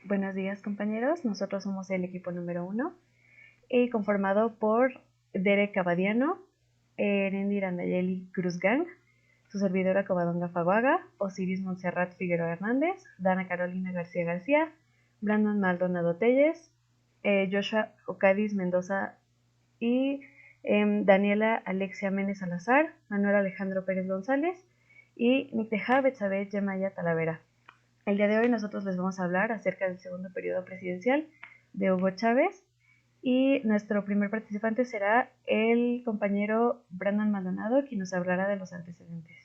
Buenos días, compañeros. Nosotros somos el equipo número 1 y conformado por Derek Abadiano, Erendira Nayeli Cruzgang, su servidora Covadonga Faguaga, Osiris Montserrat Figueroa Hernández, Dana Carolina García García, Brandon Maldonado Telles, Joshua Ocadis Mendoza y Daniela Alexia Méndez Salazar, Manuel Alejandro Pérez González y Nicteja Betsabe Yemaya Talavera. El día de hoy nosotros les vamos a hablar acerca del segundo periodo presidencial de Hugo Chávez y nuestro primer participante será el compañero Brandon Maldonado, quien nos hablará de los antecedentes.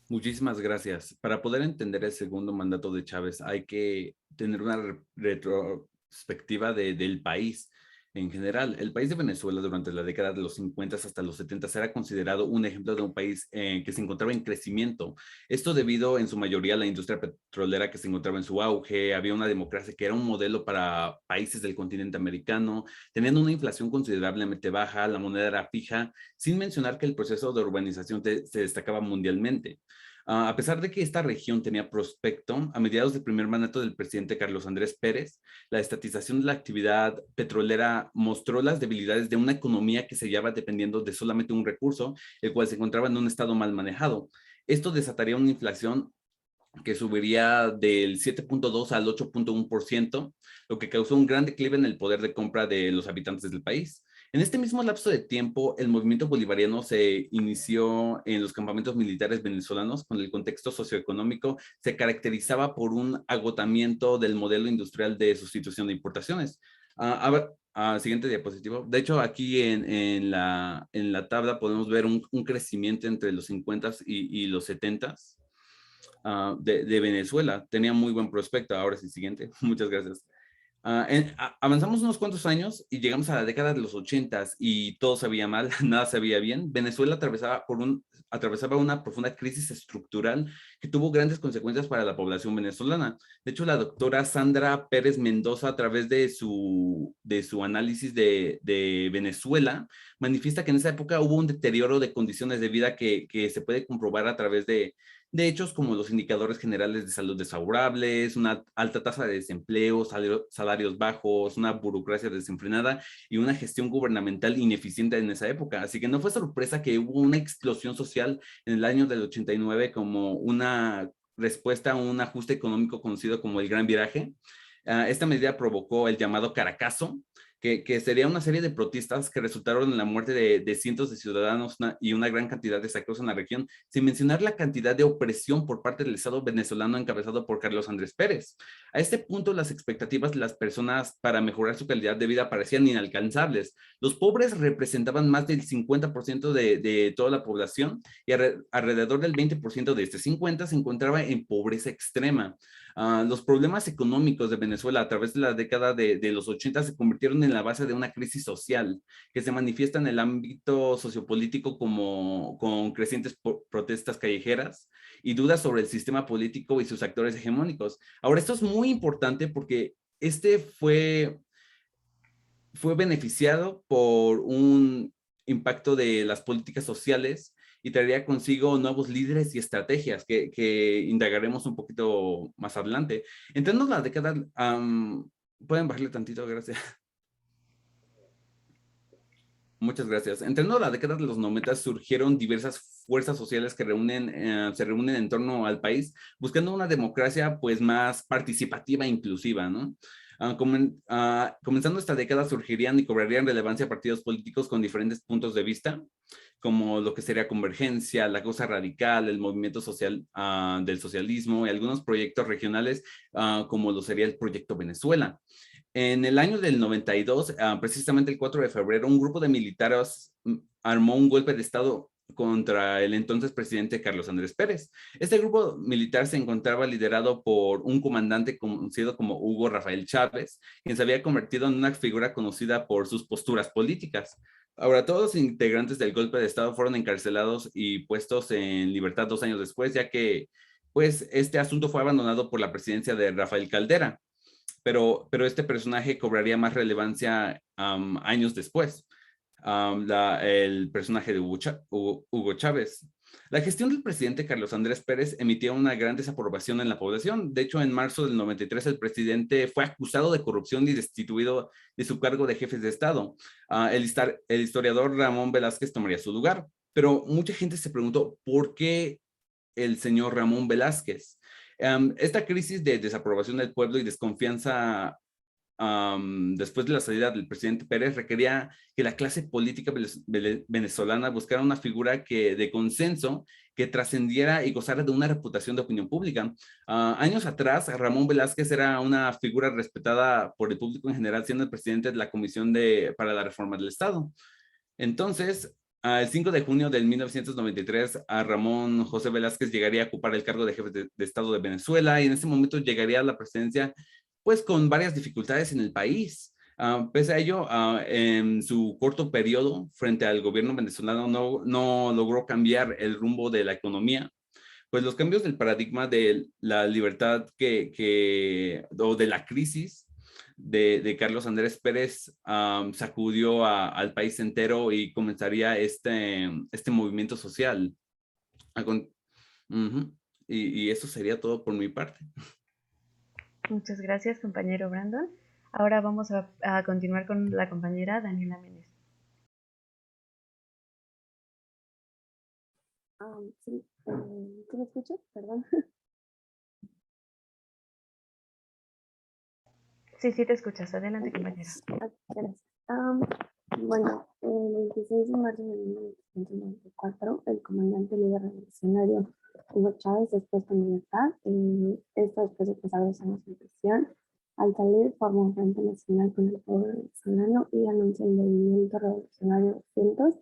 Muchísimas gracias. Para poder entender el segundo mandato de Chávez hay que tener una retrospectiva del país en general. El país de Venezuela durante la década de los 50 hasta los 70 era considerado un ejemplo de un país que se encontraba en crecimiento. Esto debido en su mayoría a la industria petrolera que se encontraba en su auge, había una democracia que era un modelo para países del continente americano, teniendo una inflación considerablemente baja, la moneda era fija, sin mencionar que el proceso de urbanización se destacaba mundialmente. A pesar de que esta región tenía prospecto, a mediados del primer mandato del presidente Carlos Andrés Pérez, la estatización de la actividad petrolera mostró las debilidades de una economía que se hallaba dependiendo de solamente un recurso, el cual se encontraba en un estado mal manejado. Esto desataría una inflación que subiría del 7.2 al 8.1%, lo que causó un gran declive en el poder de compra de los habitantes del país. En este mismo lapso de tiempo, el movimiento bolivariano se inició en los campamentos militares venezolanos, con el contexto socioeconómico se caracterizaba por un agotamiento del modelo industrial de sustitución de importaciones. A ver, siguiente diapositivo. De hecho, aquí en la tabla podemos ver un crecimiento entre los 50 y los 70 de Venezuela. Tenía muy buen prospecto. Ahora sí, siguiente. Muchas gracias. Avanzamos unos cuantos años y llegamos a la década de los 80 y todo se veía mal, nada se veía bien. Venezuela atravesaba una profunda crisis estructural que tuvo grandes consecuencias para la población venezolana. De hecho, la doctora Sandra Pérez Mendoza, a través de su análisis de Venezuela, manifiesta que en esa época hubo un deterioro de condiciones de vida que se puede comprobar a través de hechos como los indicadores generales de salud desfavorables, una alta tasa de desempleo, salarios bajos, una burocracia desenfrenada y una gestión gubernamental ineficiente en esa época. Así que no fue sorpresa que hubo una explosión social en el año del 89 como una respuesta a un ajuste económico conocido como el Gran Viraje. Esta medida provocó el llamado Caracazo, que sería una serie de protestas que resultaron en la muerte de cientos de ciudadanos y una gran cantidad de saqueos en la región, sin mencionar la cantidad de opresión por parte del Estado venezolano encabezado por Carlos Andrés Pérez. A este punto, las expectativas de las personas para mejorar su calidad de vida parecían inalcanzables. Los pobres representaban más del 50% de toda la población y alrededor del 20% de este 50% se encontraba en pobreza extrema. Los problemas económicos de Venezuela a través de la década de los 80 se convirtieron en la base de una crisis social que se manifiesta en el ámbito sociopolítico como con crecientes protestas callejeras y dudas sobre el sistema político y sus actores hegemónicos. Ahora, esto es muy importante porque este fue beneficiado por un impacto de las políticas sociales y traería consigo nuevos líderes y estrategias que indagaremos un poquito más adelante. Entrando en la década, pueden bajarle tantito, gracias. Muchas gracias. Entrando a la década de los 90 surgieron diversas fuerzas sociales que se reúnen en torno al país buscando una democracia pues más participativa e inclusiva, ¿no? Comenzando esta década surgirían y cobrarían relevancia partidos políticos con diferentes puntos de vista, como lo que sería Convergencia, la Cosa Radical, el movimiento social del socialismo y algunos proyectos regionales como lo sería el Proyecto Venezuela. En el año del 92, precisamente el 4 de febrero, un grupo de militares armó un golpe de Estado contra el entonces presidente Carlos Andrés Pérez. Este grupo militar se encontraba liderado por un comandante conocido como Hugo Rafael Chávez, quien se había convertido en una figura conocida por sus posturas políticas. Ahora, todos los integrantes del golpe de Estado fueron encarcelados y puestos en libertad 2 años después, ya que pues, este asunto fue abandonado por la presidencia de Rafael Caldera, pero este personaje cobraría más relevancia años después, el personaje de Hugo Chávez. La gestión del presidente Carlos Andrés Pérez emitía una gran desaprobación en la población. De hecho, en marzo del 93, el presidente fue acusado de corrupción y destituido de su cargo de jefe de Estado. El historiador Ramón Velázquez tomaría su lugar. Pero mucha gente se preguntó, ¿por qué el señor Ramón Velázquez? Esta crisis de desaprobación del pueblo y desconfianza después de la salida del presidente Pérez requería que la clase política venezolana buscara una figura de consenso que trascendiera y gozara de una reputación de opinión pública. Años atrás, Ramón Velázquez era una figura respetada por el público en general, siendo el presidente de la Comisión para la Reforma del Estado. Entonces, el 5 de junio del 1993, a Ramón José Velázquez llegaría a ocupar el cargo de jefe de Estado de Venezuela y en ese momento llegaría a la presidencia pues con varias dificultades en el país. Pese a ello, en su corto periodo frente al gobierno venezolano no logró cambiar el rumbo de la economía, pues los cambios del paradigma de la libertad o de la crisis de Carlos Andrés Pérez sacudió al país entero y comenzaría este movimiento social. Y eso sería todo por mi parte. Muchas gracias, compañero Brandon. Ahora vamos a continuar con la compañera Daniela Méndez. Sí, ¿tú me escuchas? Perdón. Sí, te escuchas. Adelante, compañera. Gracias. Bueno, el 26 de marzo de 1994, el comandante líder revolucionario Hugo Chávez es puesto en libertad. Esto después de pasar 2 años en prisión. Al salir, forma un frente nacional con el pueblo venezolano y anuncia el movimiento revolucionario 200,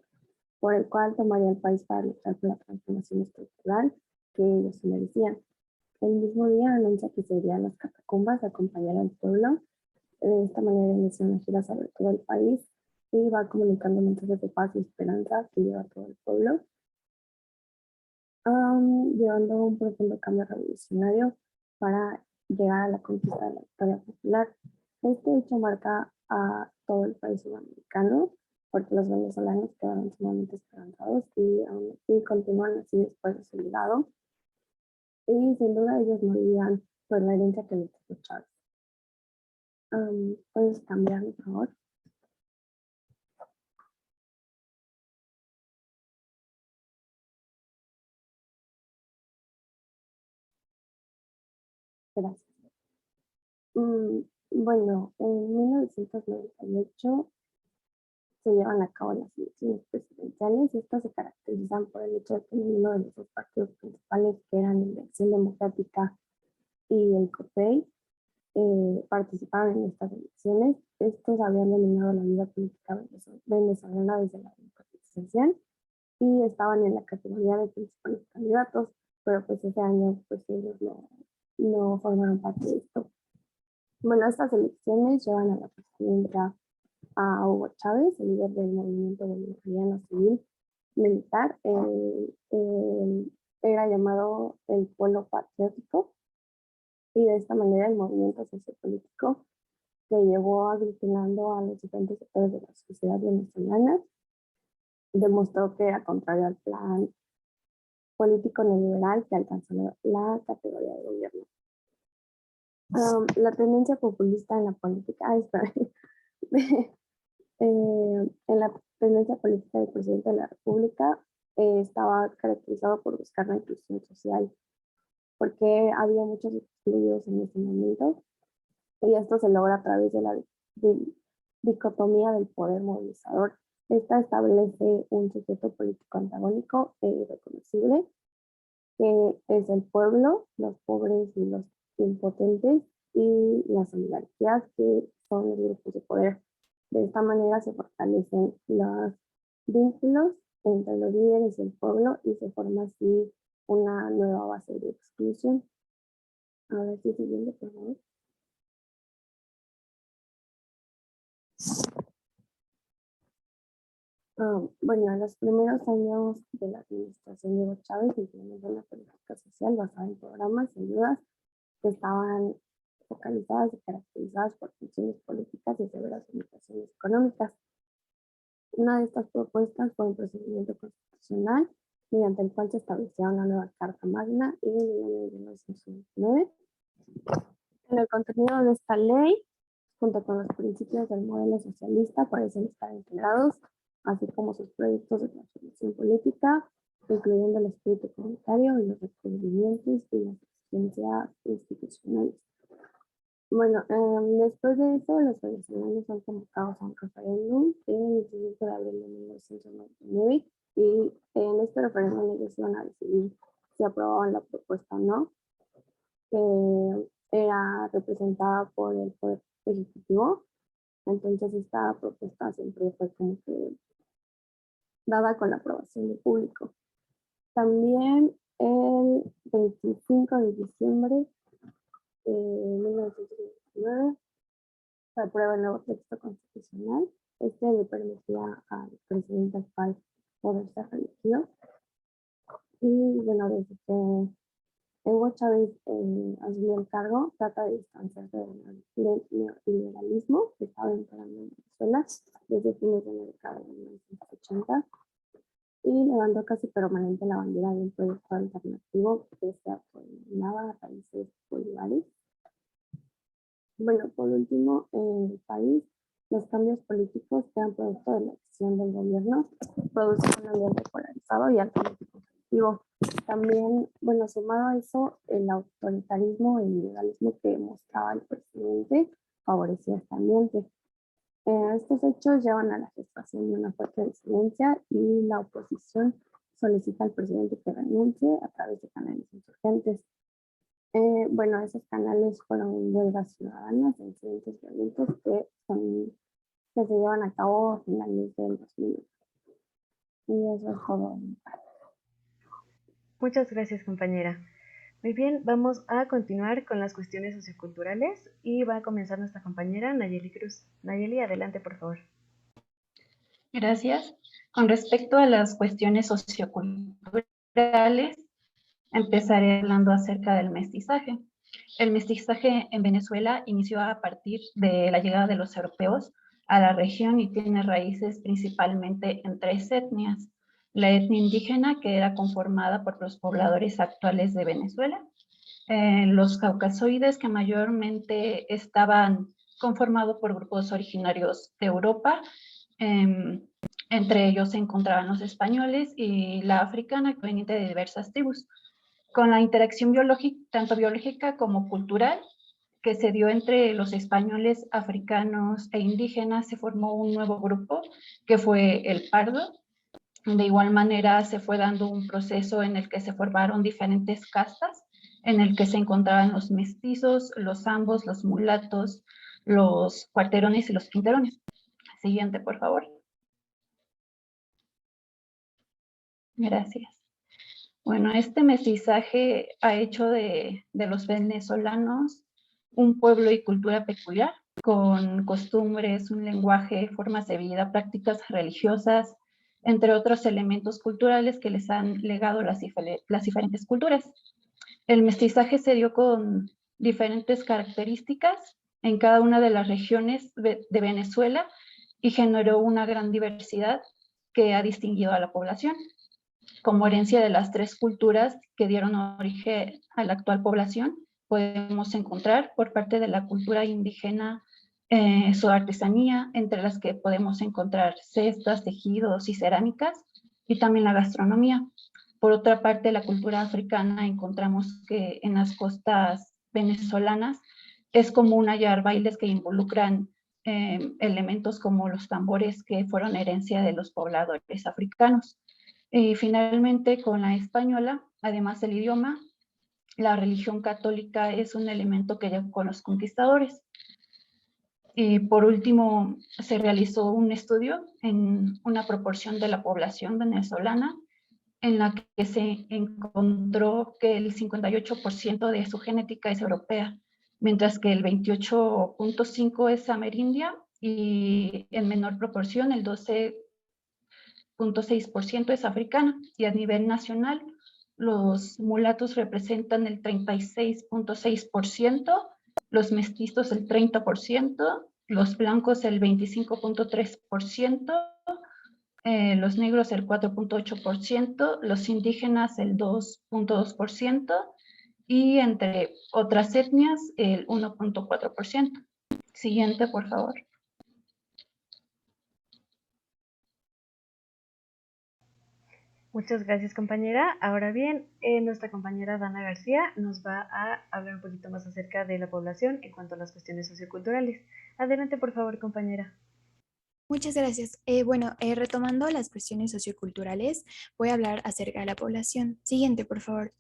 por el cual tomaría el país para luchar por la transformación estructural que ellos se merecían. El mismo día anuncia que se iría a las catacumbas a acompañar al pueblo. De esta manera inicia una gira sobre todo el país y va comunicando mensajes de paz y esperanza que lleva a todo el pueblo, llevando un profundo cambio revolucionario para llegar a la conquista de la victoria popular. Este hecho marca a todo el país sudamericano porque los venezolanos quedaron sumamente esperanzados y aún así continúan así después de su legado. Y sin duda ellos morirían por la herencia que les dejó Chávez. ¿Puedes cambiar, por favor? Gracias. Bueno, en 1998 se llevan a cabo las elecciones presidenciales y estas se caracterizan por el hecho de que uno de los 2 partidos principales, que eran la Acción Democrática y el COPEI, participaron en estas elecciones. Estos habían dominado la vida política venezolana desde la democratización y estaban en la categoría de principales candidatos, pero pues ese año pues ellos no formaron parte de esto. Bueno, estas elecciones llevan a la presidencia a Hugo Chávez, el líder del movimiento bolivariano civil militar. Era llamado el Pueblo Patriótico y de esta manera el movimiento sociopolítico que llevó aglutinando a los diferentes sectores de la sociedad venezolana demostró que era contrario al plan político neoliberal que alcanzó la categoría de gobierno. La tendencia populista en la política, en la tendencia política del presidente de la República estaba caracterizado por buscar la inclusión social, porque había muchos excluidos en ese momento, y esto se logra a través de la dicotomía del poder movilizador. Esta establece un sujeto político antagónico e irreconocible, que es el pueblo, los pobres y los impotentes, y las oligarquías, que son los grupos de poder. De esta manera se fortalecen los vínculos entre los líderes y el pueblo y se forma así una nueva base de exclusión. Ahora sí, siguiente, por favor. Bueno, en los primeros años de la administración de Hugo Chávez implementó una política social basada en programas y ayudas que estaban focalizadas y caracterizadas por funciones políticas y severas limitaciones económicas. Una de estas propuestas fue un procedimiento constitucional mediante el cual se establecía una nueva Carta Magna en el año de 1929. En el contenido de esta ley, junto con los principios del modelo socialista, parecen estar integrados, así como sus proyectos de transformación política, incluyendo el espíritu comunitario y los requerimientos y las exigencias institucionales. Bueno, después de eso, los venezolanos son convocados a un referéndum el 18 de abril de 1999 y en este referéndum ellos iban a decidir si aprobaban la propuesta o no, que era representada por el Poder Ejecutivo. Entonces esta propuesta siempre fue como que dada con la aprobación del público. También el 25 de diciembre de 1999 se aprueba el nuevo texto constitucional. Este le permitía al presidente actual poder ser reelegido. Y bueno, desde que Hugo Chávez asumió el cargo, trata de distanciarse del neoliberalismo que estaba imperando en Venezuela desde fines de la década de 1980 y levantó casi permanente la bandera de un proyecto alternativo que se autodenominaba Raíces Bolívares. Bueno, por último, en el país, los cambios políticos que han producto de la acción del gobierno producen un ambiente polarizado y altamente conflictivo. También, bueno, sumado a eso, el autoritarismo e individualismo que mostraba el presidente favorecía este ambiente. Estos hechos llevan a la gestación de una fuerte disidencia y la oposición solicita al presidente que renuncie a través de canales insurgentes. Bueno, esos canales fueron huelgas ciudadanas e incidentes violentos que se llevan a cabo a finales del 2000. Y eso es todo. Muchas gracias, compañera. Muy bien, vamos a continuar con las cuestiones socioculturales y va a comenzar nuestra compañera Nayeli Cruz. Nayeli, adelante, por favor. Gracias. Con respecto a las cuestiones socioculturales, empezaré hablando acerca del mestizaje. El mestizaje en Venezuela inició a partir de la llegada de los europeos a la región y tiene raíces principalmente en tres etnias. La etnia indígena, que era conformada por los pobladores actuales de Venezuela, los caucasoides, que mayormente estaban conformados por grupos originarios de Europa, entre ellos se encontraban los españoles, y la africana, proveniente de diversas tribus. Con la interacción biológica, tanto biológica como cultural, que se dio entre los españoles, africanos e indígenas, se formó un nuevo grupo que fue el pardo. De igual manera se fue dando un proceso en el que se formaron diferentes castas, en el que se encontraban los mestizos, los zambos, los mulatos, los cuarterones y los quinterones. Siguiente, por favor. Gracias. Bueno, este mestizaje ha hecho de los venezolanos un pueblo y cultura peculiar, con costumbres, un lenguaje, formas de vida, prácticas religiosas, entre otros elementos culturales que les han legado las diferentes culturas. El mestizaje se dio con diferentes características en cada una de las regiones de Venezuela y generó una gran diversidad que ha distinguido a la población. Como herencia de las tres culturas que dieron origen a la actual población, podemos encontrar por parte de la cultura indígena su artesanía, entre las que podemos encontrar cestas, tejidos y cerámicas, y también la gastronomía. Por otra parte, la cultura africana, encontramos que en las costas venezolanas es común hallar bailes que involucran elementos como los tambores, que fueron herencia de los pobladores africanos. Y finalmente, con la española, además del idioma, la religión católica es un elemento que llegó con los conquistadores. Y por último, se realizó un estudio en una proporción de la población venezolana en la que se encontró que el 58% de su genética es europea, mientras que el 28.5% es amerindia y en menor proporción el 12.6% es africana, y a nivel nacional los mulatos representan el 36.6%, los mestizos el 30%, los blancos el 25.3%, los negros el 4.8%, los indígenas el 2.2% y entre otras etnias el 1.4%. Siguiente, por favor. Muchas gracias, compañera. Ahora bien, nuestra compañera Dana García nos va a hablar un poquito más acerca de la población en cuanto a las cuestiones socioculturales. Adelante, por favor, compañera. Muchas gracias. Retomando las cuestiones socioculturales, voy a hablar acerca de la población. Siguiente, por favor.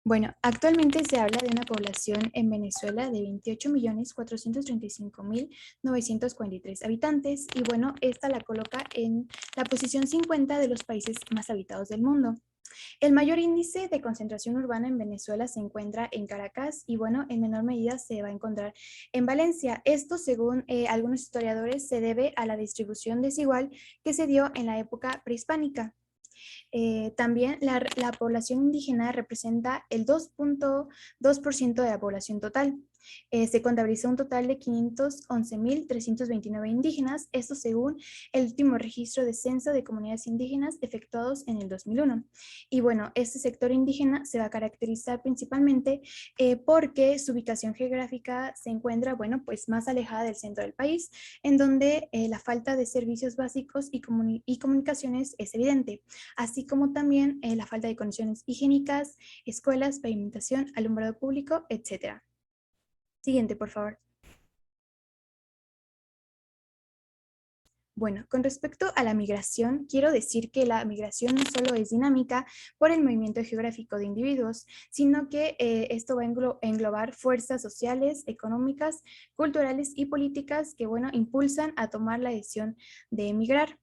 Bueno, actualmente se habla de una población en Venezuela de 28.435.943 habitantes y bueno, esta la coloca en la posición 50 de los países más habitados del mundo. El mayor índice de concentración urbana en Venezuela se encuentra en Caracas y bueno, en menor medida se va a encontrar en Valencia. Esto, según algunos historiadores, se debe a la distribución desigual que se dio en la época prehispánica. También la población indígena representa el 2.2% de la población total. Se contabilizó un total de 511.329 indígenas, esto según el último registro de censo de comunidades indígenas efectuados en el 2001. Y bueno, este sector indígena se va a caracterizar principalmente porque su ubicación geográfica se encuentra, bueno, pues más alejada del centro del país, en donde la falta de servicios básicos y comunicaciones es evidente, así como también la falta de condiciones higiénicas, escuelas, pavimentación, alumbrado público, etc. Siguiente, por favor. Bueno, con respecto a la migración, quiero decir que la migración no solo es dinámica por el movimiento geográfico de individuos, sino que esto va a englobar fuerzas sociales, económicas, culturales y políticas que, bueno, impulsan a tomar la decisión de emigrar.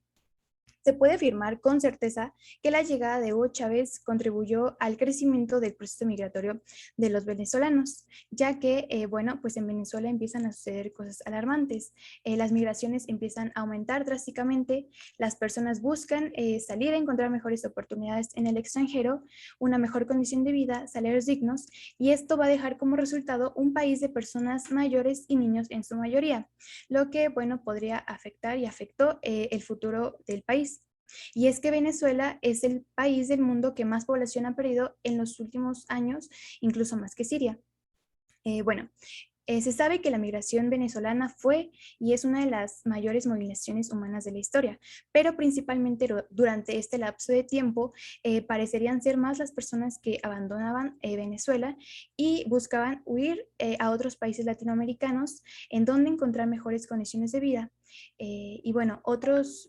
Se puede afirmar con certeza que la llegada de Hugo Chávez contribuyó al crecimiento del proceso migratorio de los venezolanos, ya que, bueno, pues en Venezuela empiezan a suceder cosas alarmantes. Las migraciones empiezan a aumentar drásticamente, las personas buscan salir a encontrar mejores oportunidades en el extranjero, una mejor condición de vida, salarios dignos, y esto va a dejar como resultado un país de personas mayores y niños en su mayoría, lo que, bueno, podría afectar y afectó el futuro del país. Y es que Venezuela es el país del mundo que más población ha perdido en los últimos años, incluso más que Siria. Bueno, se sabe que la migración venezolana fue y es una de las mayores movilizaciones humanas de la historia, pero principalmente durante este lapso de tiempo parecerían ser más las personas que abandonaban Venezuela y buscaban huir a otros países latinoamericanos en donde encontrar mejores condiciones de vida. Y bueno,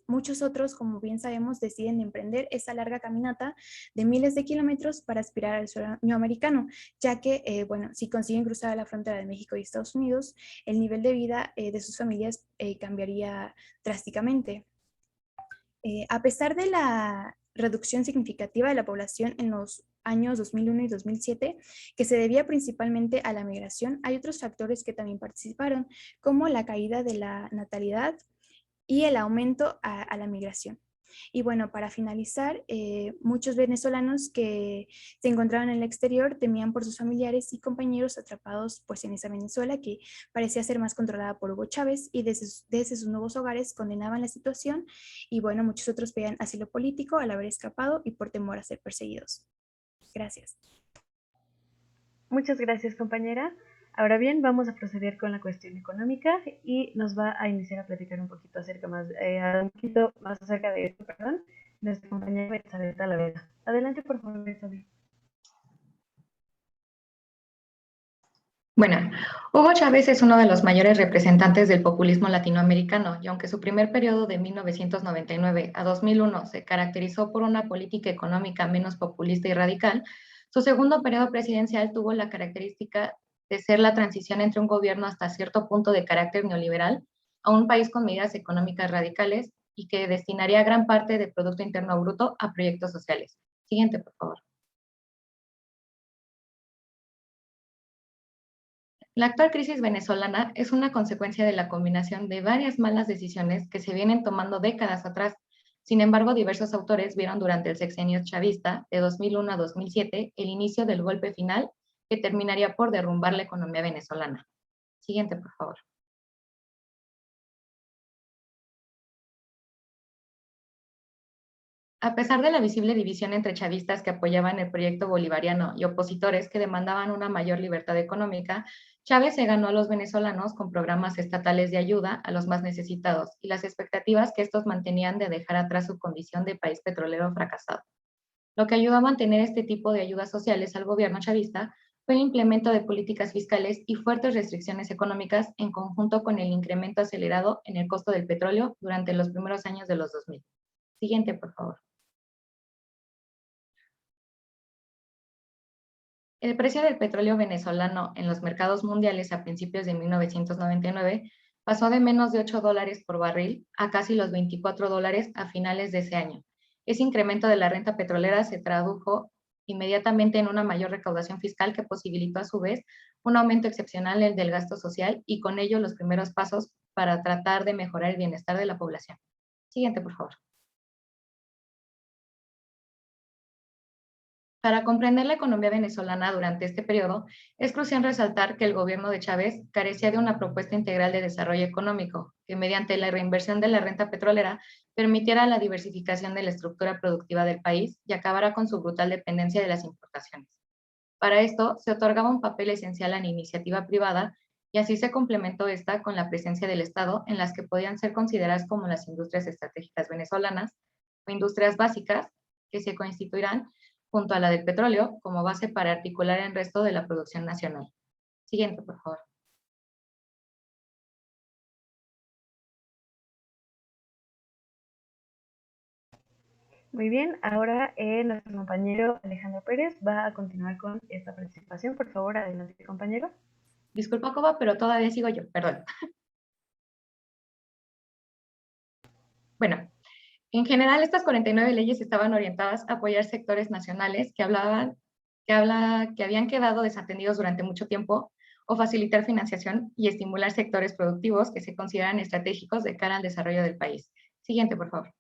muchos otros, como bien sabemos, deciden emprender esta larga caminata de miles de kilómetros para aspirar al sueño americano, ya que, bueno, si consiguen cruzar la frontera de México y Estados Unidos, el nivel de vida de sus familias cambiaría drásticamente. A pesar de la reducción significativa de la población en los años 2001 y 2007, que se debía principalmente a la migración, hay otros factores que también participaron, como la caída de la natalidad y el aumento a la migración. Y bueno, para finalizar, muchos venezolanos que se encontraban en el exterior temían por sus familiares y compañeros atrapados pues en esa Venezuela que parecía ser más controlada por Hugo Chávez, y desde sus nuevos hogares condenaban la situación, y bueno, muchos otros pedían asilo político al haber escapado y por temor a ser perseguidos. Gracias. Muchas gracias, compañera. Ahora bien, vamos a proceder con la cuestión económica y nos va a iniciar a platicar un poquito más acerca de esto, perdón, nuestra compañera Betsabé Talavera. Adelante, por favor, Betsabé. Bueno, Hugo Chávez es uno de los mayores representantes del populismo latinoamericano y aunque su primer periodo de 1999 a 2001 se caracterizó por una política económica menos populista y radical, su segundo periodo presidencial tuvo la característica de ser la transición entre un gobierno hasta cierto punto de carácter neoliberal a un país con medidas económicas radicales y que destinaría gran parte del Producto Interno Bruto a proyectos sociales. Siguiente, por favor. La actual crisis venezolana es una consecuencia de la combinación de varias malas decisiones que se vienen tomando décadas atrás. Sin embargo, diversos autores vieron durante el sexenio chavista de 2001 a 2007 el inicio del golpe final que terminaría por derrumbar la economía venezolana. Siguiente, por favor. A pesar de la visible división entre chavistas que apoyaban el proyecto bolivariano y opositores que demandaban una mayor libertad económica, Chávez se ganó a los venezolanos con programas estatales de ayuda a los más necesitados y las expectativas que estos mantenían de dejar atrás su condición de país petrolero fracasado. Lo que ayudó a mantener este tipo de ayudas sociales al gobierno chavista fue el implemento de políticas fiscales y fuertes restricciones económicas en conjunto con el incremento acelerado en el costo del petróleo durante los primeros años de los 2000. Siguiente, por favor. El precio del petróleo venezolano en los mercados mundiales a principios de 1999 pasó de menos de $8 por barril a casi los $24 a finales de ese año. Ese incremento de la renta petrolera se tradujo inmediatamente en una mayor recaudación fiscal que posibilitó a su vez un aumento excepcional del gasto social y con ello los primeros pasos para tratar de mejorar el bienestar de la población. Siguiente, por favor. Para comprender la economía venezolana durante este periodo, es crucial resaltar que el gobierno de Chávez carecía de una propuesta integral de desarrollo económico, que mediante la reinversión de la renta petrolera permitiera la diversificación de la estructura productiva del país y acabara con su brutal dependencia de las importaciones. Para esto, se otorgaba un papel esencial a la iniciativa privada y así se complementó esta con la presencia del Estado en las que podían ser consideradas como las industrias estratégicas venezolanas o industrias básicas que se constituirán junto a la del petróleo, como base para articular el resto de la producción nacional. Siguiente, por favor. Muy bien, ahora nuestro compañero Alejandro Pérez va a continuar con esta participación. Por favor, adelante, compañero. Disculpa, Coba, pero todavía sigo yo, perdón. Bueno, en general estas 49 leyes estaban orientadas a apoyar sectores nacionales que habían quedado desatendidos durante mucho tiempo o facilitar financiación y estimular sectores productivos que se consideran estratégicos de cara al desarrollo del país. Siguiente, por favor.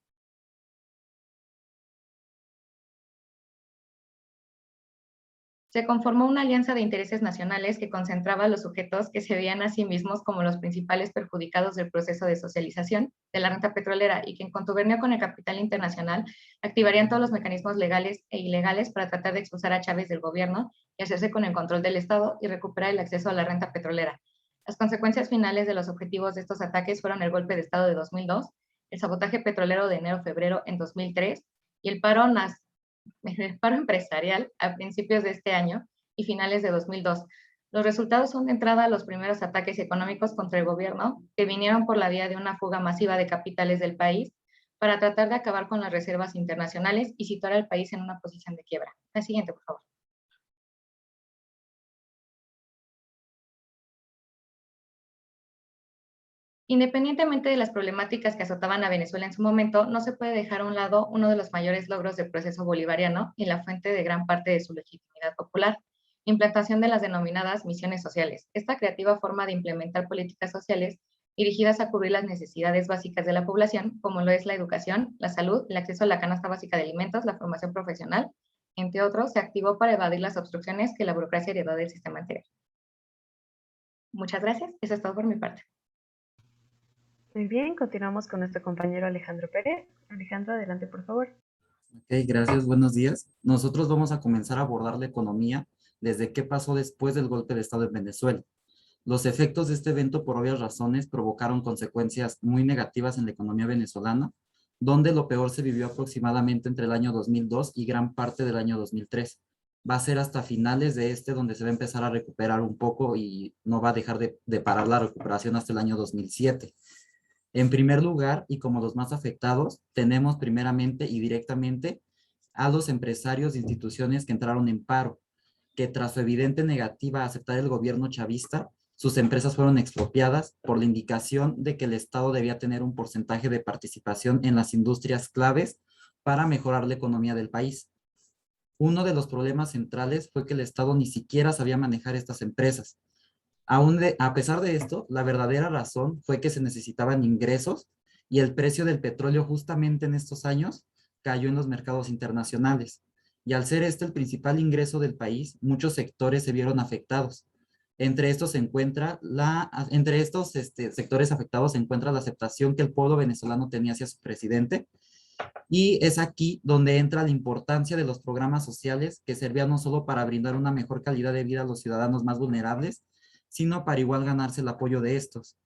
Se conformó una alianza de intereses nacionales que concentraba a los sujetos que se veían a sí mismos como los principales perjudicados del proceso de socialización de la renta petrolera y que en contubernio con el capital internacional activarían todos los mecanismos legales e ilegales para tratar de expulsar a Chávez del gobierno y hacerse con el control del Estado y recuperar el acceso a la renta petrolera. Las consecuencias finales de los objetivos de estos ataques fueron el golpe de Estado de 2002, el sabotaje petrolero de enero-febrero en 2003 y el paro empresarial a principios de este año y finales de 2002. Los resultados son de entrada los primeros ataques económicos contra el gobierno que vinieron por la vía de una fuga masiva de capitales del país para tratar de acabar con las reservas internacionales y situar al país en una posición de quiebra. La siguiente, por favor. Independientemente de las problemáticas que azotaban a Venezuela en su momento, no se puede dejar a un lado uno de los mayores logros del proceso bolivariano y la fuente de gran parte de su legitimidad popular, implantación de las denominadas misiones sociales. Esta creativa forma de implementar políticas sociales dirigidas a cubrir las necesidades básicas de la población, como lo es la educación, la salud, el acceso a la canasta básica de alimentos, la formación profesional, entre otros, se activó para evadir las obstrucciones que la burocracia heredó del sistema anterior. Muchas gracias, eso es todo por mi parte. Muy bien, continuamos con nuestro compañero Alejandro Pérez. Alejandro, adelante, por favor. Ok, gracias, buenos días. Nosotros vamos a comenzar a abordar la economía desde qué pasó después del golpe de Estado en Venezuela. Los efectos de este evento, por obvias razones, provocaron consecuencias muy negativas en la economía venezolana, donde lo peor se vivió aproximadamente entre el año 2002 y gran parte del año 2003. Va a ser hasta finales de donde se va a empezar a recuperar un poco y no va a dejar de parar la recuperación hasta el año 2007. En primer lugar, y como los más afectados, tenemos primeramente y directamente a los empresarios de instituciones que entraron en paro, que tras su evidente negativa a aceptar el gobierno chavista, sus empresas fueron expropiadas por la indicación de que el Estado debía tener un porcentaje de participación en las industrias claves para mejorar la economía del país. Uno de los problemas centrales fue que el Estado ni siquiera sabía manejar estas empresas. A pesar de esto, la verdadera razón fue que se necesitaban ingresos y el precio del petróleo justamente en estos años cayó en los mercados internacionales. Y al ser este el principal ingreso del país, muchos sectores se vieron afectados. Entre estos sectores afectados se encuentra la aceptación que el pueblo venezolano tenía hacia su presidente Y es aquí donde entra la importancia de los programas sociales que servían no solo para brindar una mejor calidad de vida a los ciudadanos más vulnerables, sino para igual ganarse el apoyo de estos.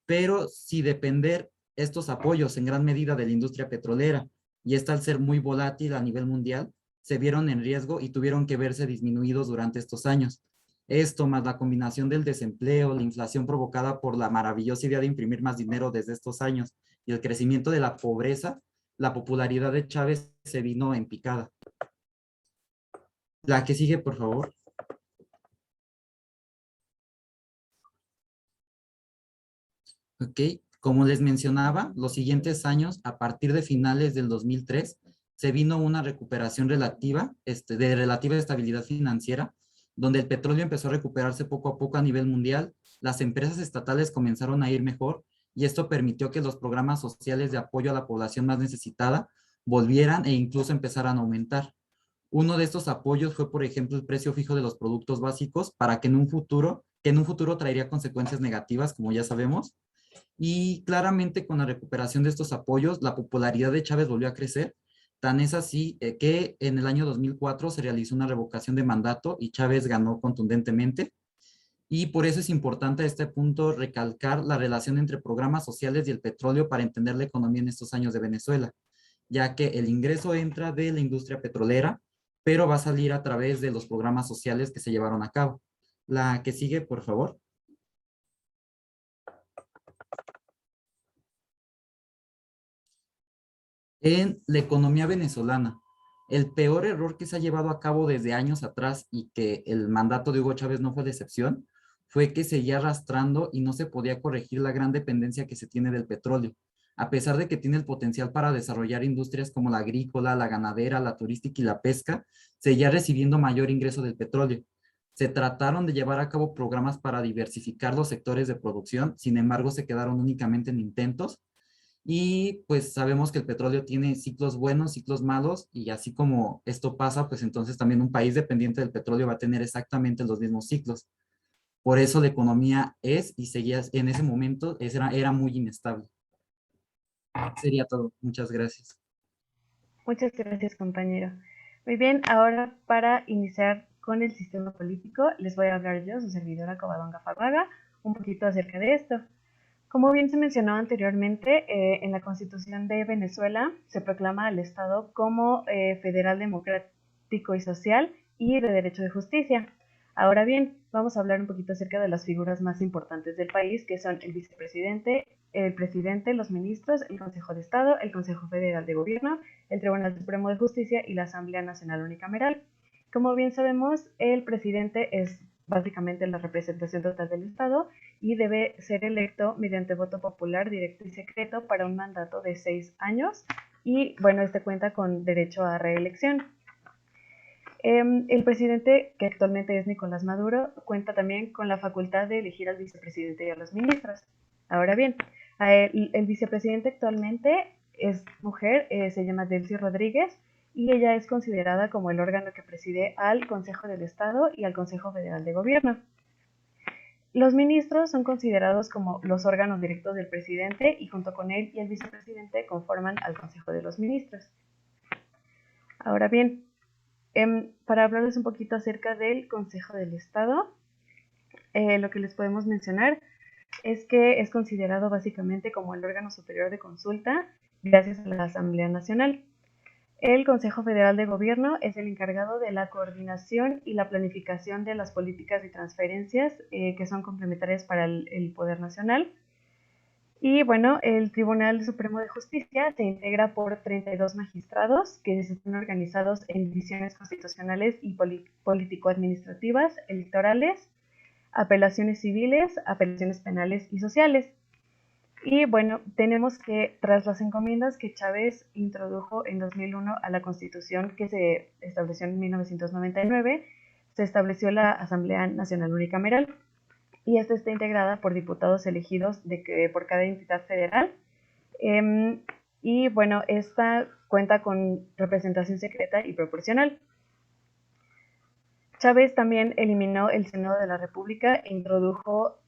Pero si depender estos apoyos en gran medida de la industria petrolera y esta al ser muy volátil a nivel mundial, se vieron en riesgo y tuvieron que verse disminuidos durante estos años. Esto más la combinación del desempleo, la inflación provocada por la maravillosa idea de imprimir más dinero desde estos años y el crecimiento de la pobreza, la popularidad de Chávez se vino en picada. La que sigue, por favor. Ok, como les mencionaba, los siguientes años, a partir de finales del 2003, se vino una recuperación relativa, de relativa estabilidad financiera, donde el petróleo empezó a recuperarse poco a poco a nivel mundial, las empresas estatales comenzaron a ir mejor y esto permitió que los programas sociales de apoyo a la población más necesitada volvieran e incluso empezaran a aumentar. Uno de estos apoyos fue, por ejemplo, el precio fijo de los productos básicos para que que en un futuro traería consecuencias negativas, como ya sabemos, y claramente con la recuperación de estos apoyos, la popularidad de Chávez volvió a crecer. Tan es así que en el año 2004 se realizó una revocación de mandato y Chávez ganó contundentemente. Y por eso es importante a este punto recalcar la relación entre programas sociales y el petróleo para entender la economía en estos años de Venezuela, ya que el ingreso entra de la industria petrolera, pero va a salir a través de los programas sociales que se llevaron a cabo. La que sigue, por favor. En la economía venezolana, el peor error que se ha llevado a cabo desde años atrás y que el mandato de Hugo Chávez no fue de excepción, fue que seguía arrastrando y no se podía corregir la gran dependencia que se tiene del petróleo. A pesar de que tiene el potencial para desarrollar industrias como la agrícola, la ganadera, la turística y la pesca, seguía recibiendo mayor ingreso del petróleo. Se trataron de llevar a cabo programas para diversificar los sectores de producción, sin embargo se quedaron únicamente en intentos y pues sabemos que el petróleo tiene ciclos buenos, ciclos malos, y así como esto pasa, pues entonces también un país dependiente del petróleo va a tener exactamente los mismos ciclos. Por eso la economía es y seguía en ese momento, era muy inestable. Sería todo. Muchas gracias. Muchas gracias, compañero. Muy bien, ahora para iniciar con el sistema político, les voy a hablar yo, su servidora Covadonga Faguaga, un poquito acerca de esto. Como bien se mencionó anteriormente, en la Constitución de Venezuela se proclama al Estado como federal democrático y social y de derecho de justicia. Ahora bien, vamos a hablar un poquito acerca de las figuras más importantes del país, que son el vicepresidente, el presidente, los ministros, el Consejo de Estado, el Consejo Federal de Gobierno, el Tribunal Supremo de Justicia y la Asamblea Nacional Unicameral. Como bien sabemos, el presidente es básicamente la representación total del Estado y debe ser electo mediante voto popular directo y secreto para un mandato de 6 años y bueno, este cuenta con derecho a reelección. El presidente, que actualmente es Nicolás Maduro, cuenta también con la facultad de elegir al vicepresidente y a los ministros. Ahora bien, el vicepresidente actualmente es mujer, se llama Delcy Rodríguez, y ella es considerada como el órgano que preside al Consejo del Estado y al Consejo Federal de Gobierno. Los ministros son considerados como los órganos directos del presidente y junto con él y el vicepresidente conforman al Consejo de los Ministros. Ahora bien, para hablarles un poquito acerca del Consejo del Estado, lo que les podemos mencionar es que es considerado básicamente como el órgano superior de consulta gracias a la Asamblea Nacional. El Consejo Federal de Gobierno es el encargado de la coordinación y la planificación de las políticas y transferencias que son complementarias para el Poder Nacional. Y bueno, el Tribunal Supremo de Justicia se integra por 32 magistrados que están organizados en divisiones constitucionales y político-administrativas, electorales, apelaciones civiles, apelaciones penales y sociales. Y bueno, tenemos que tras las encomiendas que Chávez introdujo en 2001 a la Constitución que se estableció en 1999, se estableció la Asamblea Nacional Unicameral y esta está integrada por diputados elegidos por cada entidad federal. Y bueno, esta cuenta con representación secreta y proporcional. Chávez también eliminó el Senado de la República e introdujo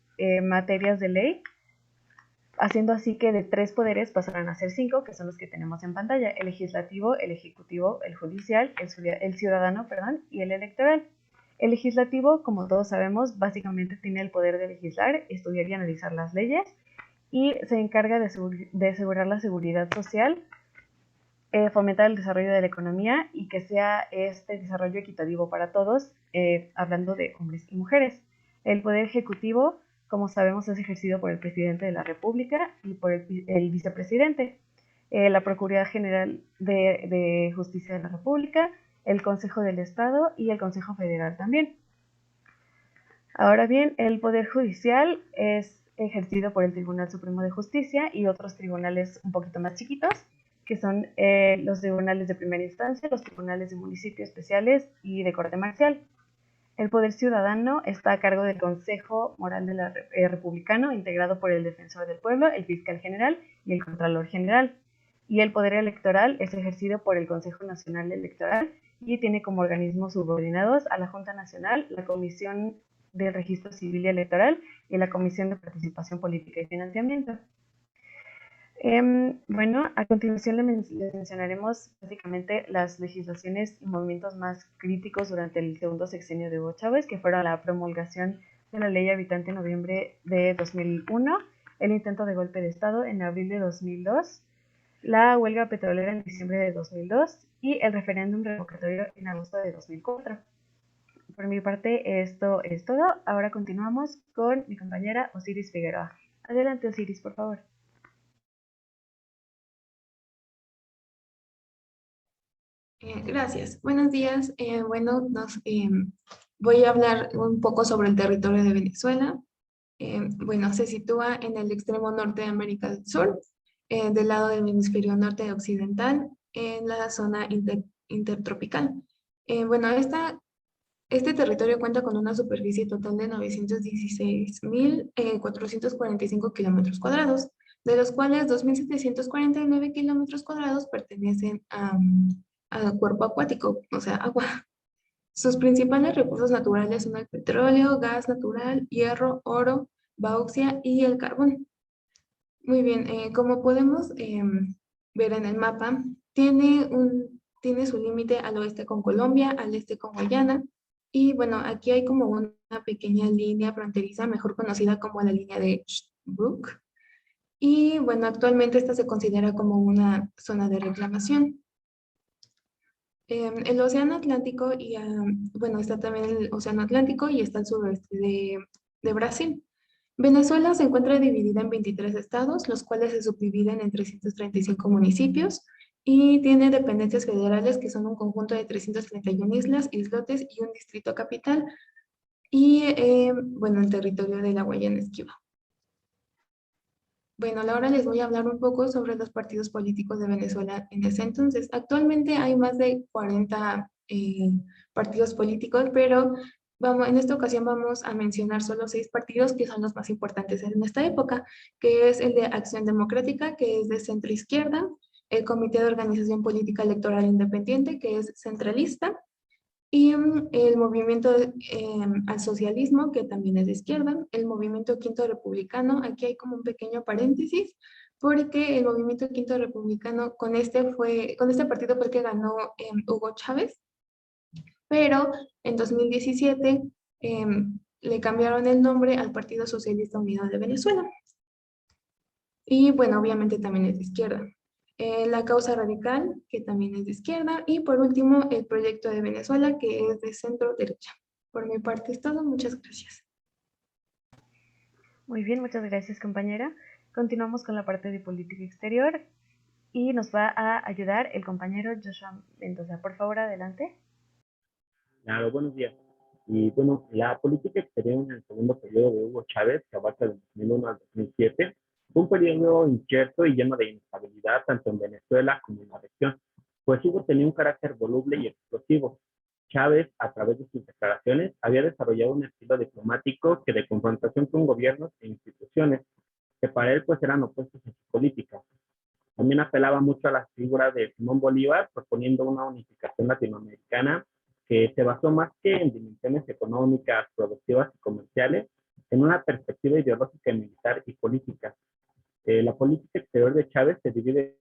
materias de ley haciendo así que de 3 poderes pasaran a ser 5, que son los que tenemos en pantalla: el legislativo, el ejecutivo, el judicial, el ciudadano, perdón, y el electoral. El legislativo, como todos sabemos, básicamente tiene el poder de legislar, estudiar y analizar las leyes, y se encarga de asegurar la seguridad social, fomentar el desarrollo de la economía y que sea este desarrollo equitativo para todos, hablando de hombres y mujeres. El poder ejecutivo, como sabemos, es ejercido por el presidente de la República y por el vicepresidente, la Procuraduría General de Justicia de la República, el Consejo del Estado y el Consejo Federal también. Ahora bien, el Poder Judicial es ejercido por el Tribunal Supremo de Justicia y otros tribunales un poquito más chiquitos, que son los tribunales de primera instancia, los tribunales de municipio especiales y de corte marcial. El Poder Ciudadano está a cargo del Consejo Moral Republicano, integrado por el Defensor del Pueblo, el Fiscal General y el Contralor General. Y el Poder Electoral es ejercido por el Consejo Nacional Electoral y tiene como organismos subordinados a la Junta Nacional, la Comisión del Registro Civil y Electoral y la Comisión de Participación Política y Financiamiento. Bueno, a continuación les mencionaremos básicamente las legislaciones y movimientos más críticos durante el segundo sexenio de Hugo Chávez, que fueron la promulgación de la Ley Habitante en noviembre de 2001, el intento de golpe de Estado en abril de 2002, la huelga petrolera en diciembre de 2002 y el referéndum revocatorio en agosto de 2004. Por mi parte, esto es todo. Ahora continuamos con mi compañera Osiris Figueroa. Adelante, Osiris, por favor. Gracias. Buenos días. Voy a hablar un poco sobre el territorio de Venezuela. Bueno, se sitúa en el extremo norte de América del Sur, del lado del hemisferio norte occidental, en la zona intertropical. Bueno, este territorio cuenta con una superficie total de 916.445 kilómetros cuadrados, de los cuales 2.749 kilómetros cuadrados pertenecen al cuerpo acuático, o sea, agua. Sus principales recursos naturales son el petróleo, gas natural, hierro, oro, bauxia y el carbón. Muy bien, como podemos ver en el mapa, tiene su límite al oeste con Colombia, al este con Guyana, y bueno, aquí hay como una pequeña línea fronteriza, mejor conocida como la línea de Brook, y bueno, actualmente esta se considera como una zona de reclamación. El Océano Atlántico, bueno, está también el Océano Atlántico y está al suroeste de Brasil. Venezuela se encuentra dividida en 23 estados, los cuales se subdividen en 335 municipios y tiene dependencias federales que son un conjunto de 331 islas, islotes y un distrito capital y, bueno, el territorio de la Guayana Esquiva. Bueno, ahora les voy a hablar un poco sobre los partidos políticos de Venezuela en ese entonces. Actualmente hay más de 40 partidos políticos, pero en esta ocasión vamos a mencionar solo 6 partidos que son los más importantes en esta época, que es el de Acción Democrática, que es de centro izquierda, el Comité de Organización Política Electoral Independiente, que es centralista, y el movimiento al socialismo, que también es de izquierda, el movimiento Quinto Republicano. Aquí hay como un pequeño paréntesis, porque el movimiento Quinto Republicano, con este partido fue el que ganó Hugo Chávez, pero en 2017 le cambiaron el nombre al Partido Socialista Unido de Venezuela. Y bueno, obviamente también es de izquierda. La Causa Radical, que también es de izquierda, y por último el Proyecto de Venezuela, que es de centro derecha. Por mi parte es todo, muchas gracias. Muy bien, muchas gracias, compañera. Continuamos con la parte de política exterior y nos va a ayudar el compañero Joshua Mendoza. Por favor, adelante. Claro, buenos días. Y bueno, la política exterior en el segundo periodo de Hugo Chávez, que abarca del 2001 al 2007, fue un periodo incierto y lleno de inestabilidad tanto en Venezuela como en la región, pues Hugo tenía un carácter voluble y explosivo. Chávez, a través de sus declaraciones, había desarrollado un estilo diplomático que de confrontación con gobiernos e instituciones, que para él pues eran opuestos en su política. También apelaba mucho a la figura de Simón Bolívar, proponiendo una unificación latinoamericana que se basó más que en dimensiones económicas, productivas y comerciales, en una perspectiva ideológica, militar y política. La política exterior de Chávez se divide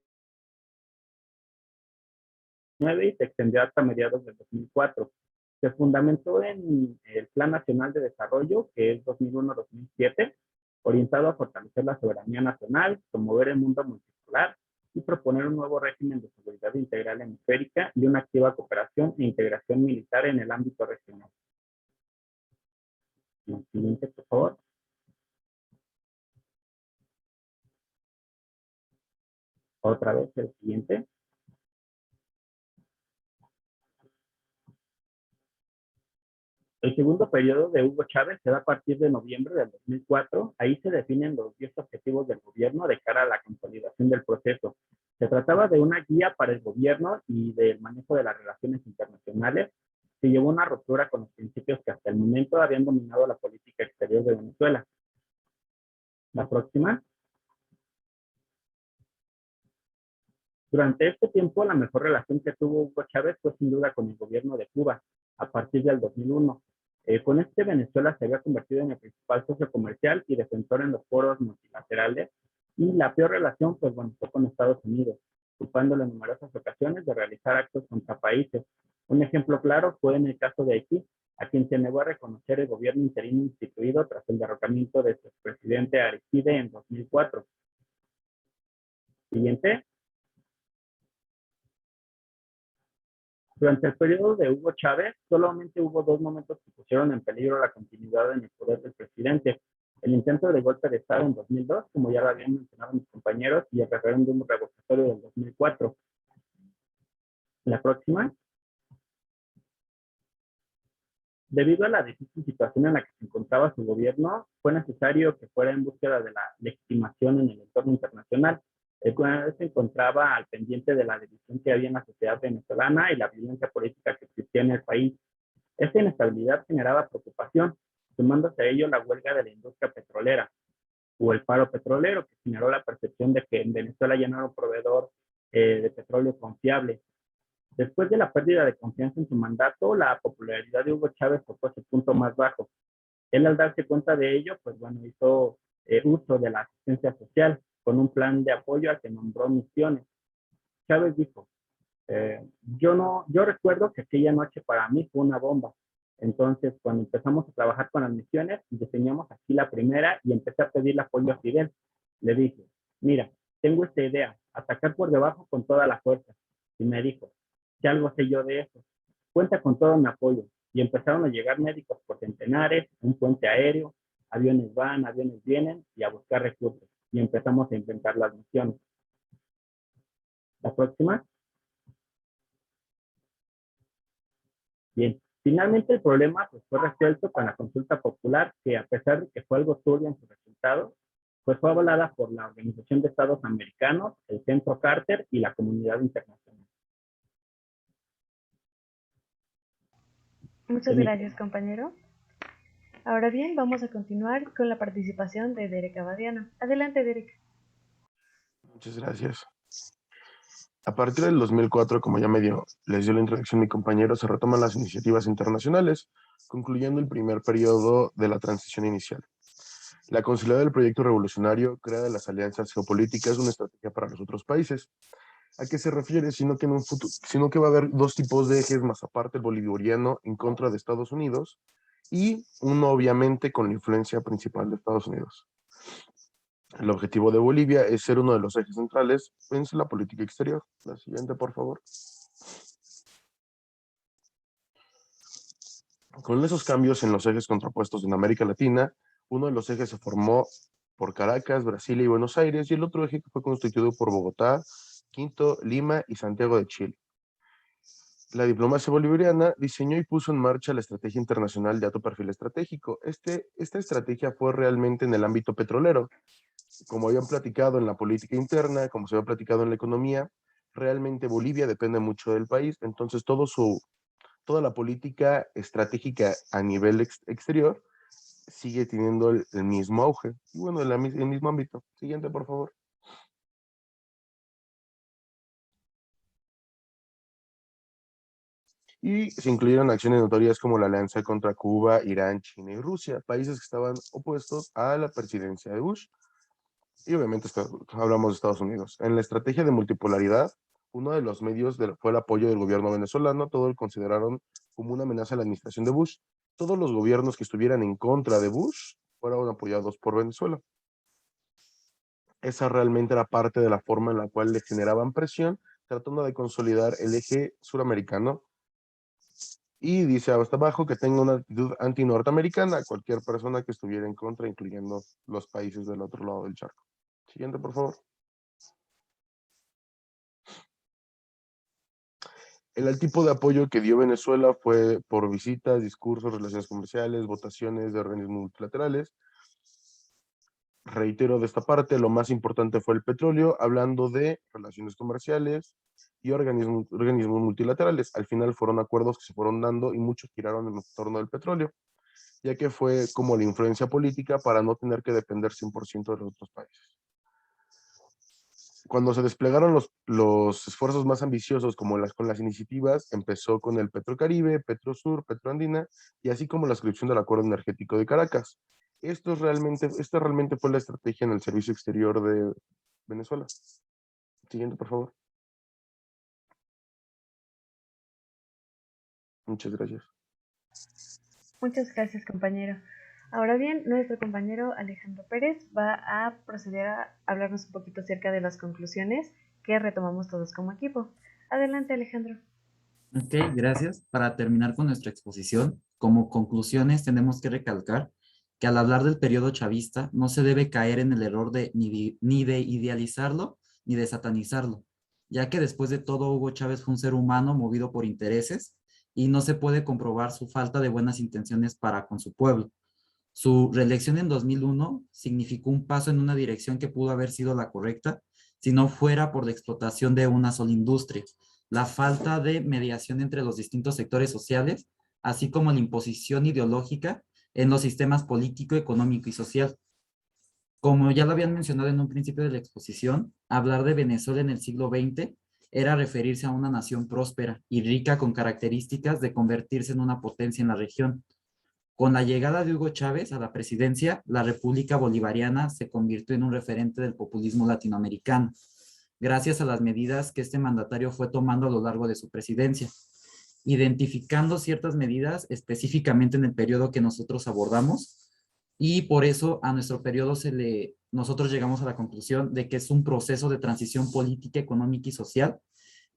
en 9 y se extendió hasta mediados del 2004. Se fundamentó en el Plan Nacional de Desarrollo, que es 2001-2007, orientado a fortalecer la soberanía nacional, promover el mundo multipolar y proponer un nuevo régimen de seguridad integral hemisférica y una activa cooperación e integración militar en el ámbito regional. El siguiente, por favor. Otra vez, el siguiente. El segundo periodo de Hugo Chávez se da a partir de noviembre del 2004. Ahí se definen los 10 objetivos del gobierno de cara a la consolidación del proceso. Se trataba de una guía para el gobierno y del manejo de las relaciones internacionales. Se llevó una ruptura con los principios que hasta el momento habían dominado la política exterior de Venezuela. La próxima. Durante este tiempo, la mejor relación que tuvo Hugo Chávez fue sin duda con el gobierno de Cuba, a partir del 2001. Con este, Venezuela se había convertido en el principal socio comercial y defensor en los foros multilaterales, y la peor relación, pues bueno, fue con Estados Unidos, culpándole en numerosas ocasiones de realizar actos contra países. Un ejemplo claro fue en el caso de Haití, a quien se negó a reconocer el gobierno interino instituido tras el derrocamiento de su expresidente Aristide en 2004. Siguiente. Durante el periodo de Hugo Chávez, solamente hubo 2 momentos que pusieron en peligro la continuidad en el poder del presidente. El intento de golpe de Estado en 2002, como ya lo habían mencionado mis compañeros, y el referéndum revocatorio del 2004. La próxima. Debido a la difícil situación en la que se encontraba su gobierno, fue necesario que fuera en búsqueda de la legitimación en el entorno internacional. El cual se encontraba al pendiente de la división que había en la sociedad venezolana y la violencia política que existía en el país. Esta inestabilidad generaba preocupación, sumándose a ello la huelga de la industria petrolera o el paro petrolero, que generó la percepción de que en Venezuela ya no era un proveedor de petróleo confiable. Después de la pérdida de confianza en su mandato, la popularidad de Hugo Chávez tocó su punto más bajo. Él, al darse cuenta de ello, pues bueno, hizo uso de la asistencia social con un plan de apoyo al que nombró misiones. Chávez dijo, yo recuerdo que aquella noche para mí fue una bomba. Entonces, cuando empezamos a trabajar con las misiones, diseñamos aquí la primera y empecé a pedirle apoyo a Fidel. Le dije, mira, tengo esta idea, atacar por debajo con toda la fuerza. Y me dijo, si algo sé yo de eso, cuenta con todo mi apoyo. Y empezaron a llegar médicos por centenares, un puente aéreo, aviones van, aviones vienen, y a buscar recursos. Y empezamos a inventar las misiones. La próxima. Bien, finalmente el problema pues, fue resuelto con la consulta popular, que a pesar de que fue algo turbia en su resultado, pues fue avalada por la Organización de Estados Americanos, el Centro Carter y la comunidad internacional. Muchas gracias, compañero. Ahora bien, vamos a continuar con la participación de Derek Abadiano. Adelante, Derek. Muchas gracias. A partir del 2004, como ya les dio la introducción mi compañero, se retoman las iniciativas internacionales, concluyendo el primer periodo de la transición inicial. La consolidad del proyecto revolucionario crea de las alianzas geopolíticas una estrategia para los otros países. ¿A qué se refiere? Sino que va a haber 2 tipos de ejes, más aparte el bolivariano en contra de Estados Unidos y uno obviamente con la influencia principal de Estados Unidos. El objetivo de Bolivia es ser uno de los ejes centrales en la política exterior. La siguiente, por favor. Con esos cambios en los ejes contrapuestos en América Latina, uno de los ejes se formó por Caracas, Brasilia y Buenos Aires, y el otro eje fue constituido por Bogotá, Quito, Lima y Santiago de Chile. La diplomacia bolivariana diseñó y puso en marcha la estrategia internacional de alto perfil estratégico. Esta estrategia fue realmente en el ámbito petrolero. Como habían platicado en la política interna, como se había platicado en la economía, realmente Bolivia depende mucho del país, entonces toda la política estratégica a nivel exterior sigue teniendo el mismo auge, y bueno, el mismo ámbito. Siguiente, por favor. Y se incluyeron acciones notorias como la alianza contra Cuba, Irán, China y Rusia, países que estaban opuestos a la presidencia de Bush. Y obviamente hablamos de Estados Unidos. En la estrategia de multipolaridad, uno de los medios fue el apoyo del gobierno venezolano, todo lo consideraron como una amenaza a la administración de Bush. Todos los gobiernos que estuvieran en contra de Bush fueron apoyados por Venezuela. Esa realmente era parte de la forma en la cual le generaban presión, tratando de consolidar el eje suramericano. Y dice hasta abajo que tenga una actitud anti-norteamericana a cualquier persona que estuviera en contra, incluyendo los países del otro lado del charco. Siguiente, por favor. El tipo de apoyo que dio Venezuela fue por visitas, discursos, relaciones comerciales, votaciones de organismos multilaterales. Reitero de esta parte, lo más importante fue el petróleo, hablando de relaciones comerciales y organismos multilaterales. Al final fueron acuerdos que se fueron dando y muchos giraron en torno del petróleo, ya que fue como la influencia política para no tener que depender 100% de los otros países. Cuando se desplegaron los esfuerzos más ambiciosos, como con las iniciativas, empezó con el Petrocaribe, Petrosur, Petroandina, y así como la suscripción del Acuerdo Energético de Caracas. Esta realmente fue la estrategia en el servicio exterior de Venezuela. Siguiente, por favor. Muchas gracias. Muchas gracias, compañero. Ahora bien, nuestro compañero Alejandro Pérez va a proceder a hablarnos un poquito acerca de las conclusiones que retomamos todos como equipo. Adelante, Alejandro. Ok, gracias. Para terminar con nuestra exposición, como conclusiones tenemos que recalcar que al hablar del periodo chavista no se debe caer en el error de ni de idealizarlo ni de satanizarlo, ya que después de todo Hugo Chávez fue un ser humano movido por intereses y no se puede comprobar su falta de buenas intenciones para con su pueblo. Su reelección en 2001 significó un paso en una dirección que pudo haber sido la correcta si no fuera por la explotación de una sola industria, la falta de mediación entre los distintos sectores sociales, así como la imposición ideológica en los sistemas político, económico y social. Como ya lo habían mencionado en un principio de la exposición, hablar de Venezuela en el siglo XX era referirse a una nación próspera y rica con características de convertirse en una potencia en la región. Con la llegada de Hugo Chávez a la presidencia, la República Bolivariana se convirtió en un referente del populismo latinoamericano, gracias a las medidas que este mandatario fue tomando a lo largo de su presidencia, identificando ciertas medidas específicamente en el periodo que nosotros abordamos, y por eso a nuestro periodo nosotros llegamos a la conclusión de que es un proceso de transición política, económica y social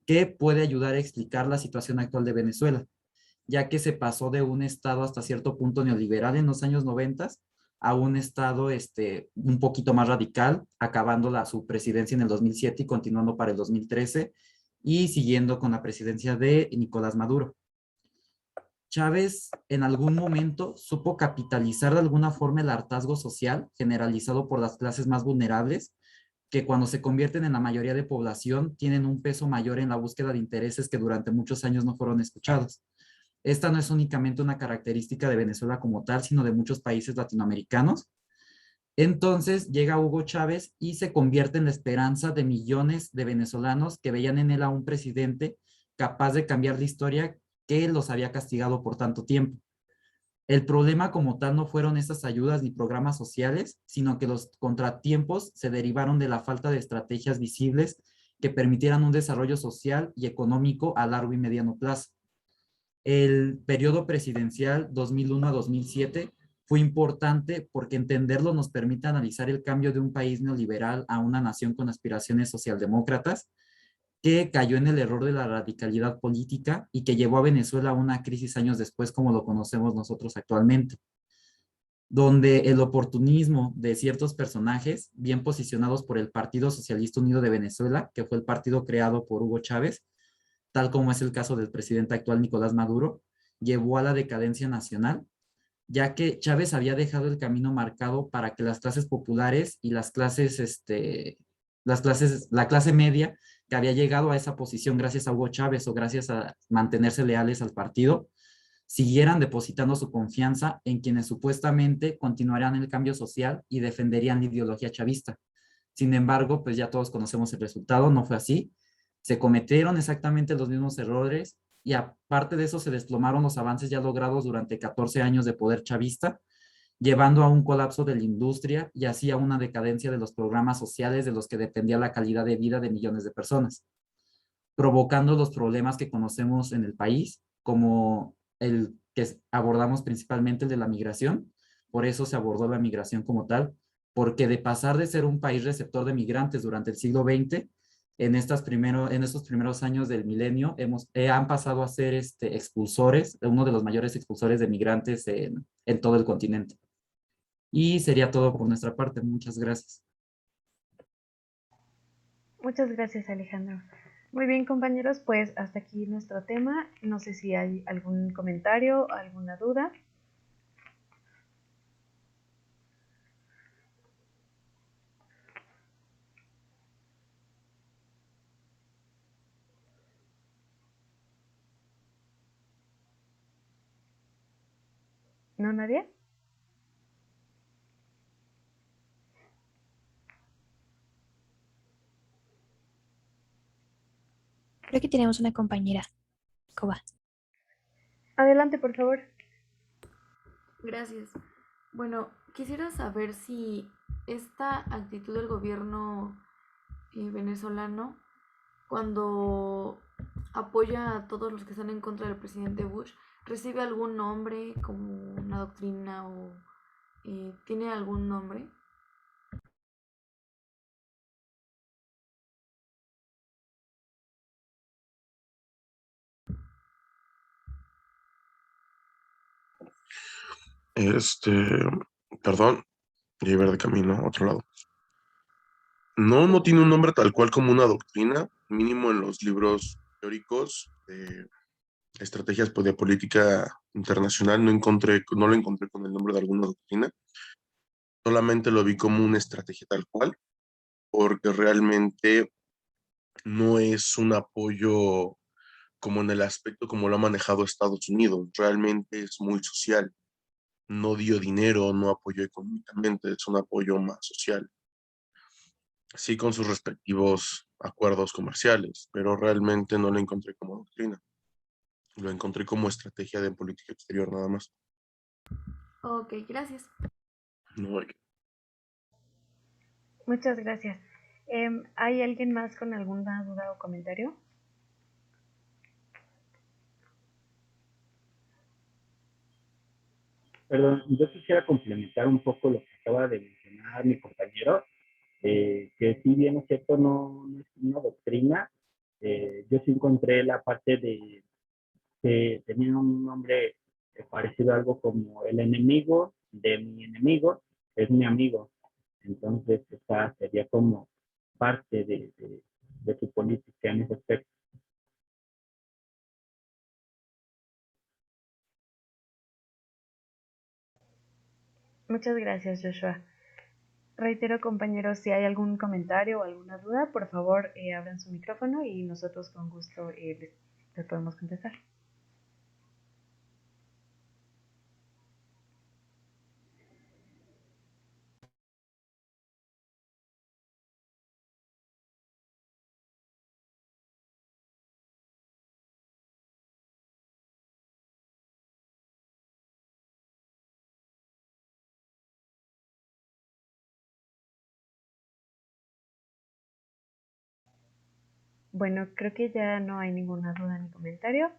que puede ayudar a explicar la situación actual de Venezuela, ya que se pasó de un estado hasta cierto punto neoliberal en los años 90 a un estado un poquito más radical, acabando su presidencia en el 2007 y continuando para el 2013 y siguiendo con la presidencia de Nicolás Maduro. Chávez en algún momento supo capitalizar de alguna forma el hartazgo social generalizado por las clases más vulnerables, que cuando se convierten en la mayoría de población tienen un peso mayor en la búsqueda de intereses que durante muchos años no fueron escuchados. Esta no es únicamente una característica de Venezuela como tal, sino de muchos países latinoamericanos. Entonces llega Hugo Chávez y se convierte en la esperanza de millones de venezolanos que veían en él a un presidente capaz de cambiar la historia que los había castigado por tanto tiempo. El problema como tal no fueron estas ayudas ni programas sociales, sino que los contratiempos se derivaron de la falta de estrategias visibles que permitieran un desarrollo social y económico a largo y mediano plazo. El periodo presidencial 2001 a 2007 fue importante porque entenderlo nos permite analizar el cambio de un país neoliberal a una nación con aspiraciones socialdemócratas que cayó en el error de la radicalidad política y que llevó a Venezuela a una crisis años después como lo conocemos nosotros actualmente, donde el oportunismo de ciertos personajes bien posicionados por el Partido Socialista Unido de Venezuela, que fue el partido creado por Hugo Chávez, tal como es el caso del presidente actual Nicolás Maduro, llevó a la decadencia nacional, ya que Chávez había dejado el camino marcado para que las clases populares y la clase media que había llegado a esa posición gracias a Hugo Chávez o gracias a mantenerse leales al partido, siguieran depositando su confianza en quienes supuestamente continuarían el cambio social y defenderían la ideología chavista. Sin embargo, pues ya todos conocemos el resultado, no fue así. Se cometieron exactamente los mismos errores y aparte de eso se desplomaron los avances ya logrados durante 14 años de poder chavista llevando a un colapso de la industria y así a una decadencia de los programas sociales de los que dependía la calidad de vida de millones de personas, provocando los problemas que conocemos en el país, como el que abordamos principalmente el de la migración. Por eso se abordó la migración como tal, porque de pasar de ser un país receptor de migrantes durante el siglo XX, en estos primeros años del milenio han pasado a ser expulsores, uno de los mayores expulsores de migrantes en todo el continente. Y sería todo por nuestra parte. Muchas gracias. Muchas gracias, Alejandro. Muy bien, compañeros, pues hasta aquí nuestro tema. No sé si hay algún comentario, alguna duda. ¿No, nadie? Creo que tenemos una compañera. Coba. Adelante, por favor. Gracias. Bueno, quisiera saber si esta actitud del gobierno venezolano, cuando apoya a todos los que están en contra del presidente Bush, ¿recibe algún nombre como una doctrina o tiene algún nombre? Perdón, ya iba de camino a otro lado. No, no tiene un nombre tal cual como una doctrina, mínimo en los libros teóricos de estrategias de política internacional, no lo encontré con el nombre de alguna doctrina, solamente lo vi como una estrategia tal cual, porque realmente no es un apoyo como en el aspecto como lo ha manejado Estados Unidos, realmente es muy social, no dio dinero, no apoyó económicamente, es un apoyo más social. Sí, con sus respectivos acuerdos comerciales, pero realmente no lo encontré como doctrina. Lo encontré como estrategia de política exterior nada más. Ok, gracias. No hay que... Muchas gracias. ¿Hay alguien más con alguna duda o comentario? Perdón, yo quisiera complementar un poco lo que acaba de mencionar mi compañero, que si bien es cierto, no es una doctrina. Yo sí encontré la parte de que tenía un nombre parecido a algo como el enemigo de mi enemigo es mi amigo. Entonces, esa sería como parte de su política en ese aspecto. Muchas gracias, Joshua. Reitero, compañeros, si hay algún comentario o alguna duda, por favor, abran su micrófono y nosotros con gusto les podemos contestar. Bueno, creo que ya no hay ninguna duda ni comentario,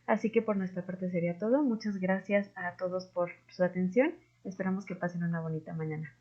así que por nuestra parte sería todo. Muchas gracias a todos por su atención. Esperamos que pasen una bonita mañana.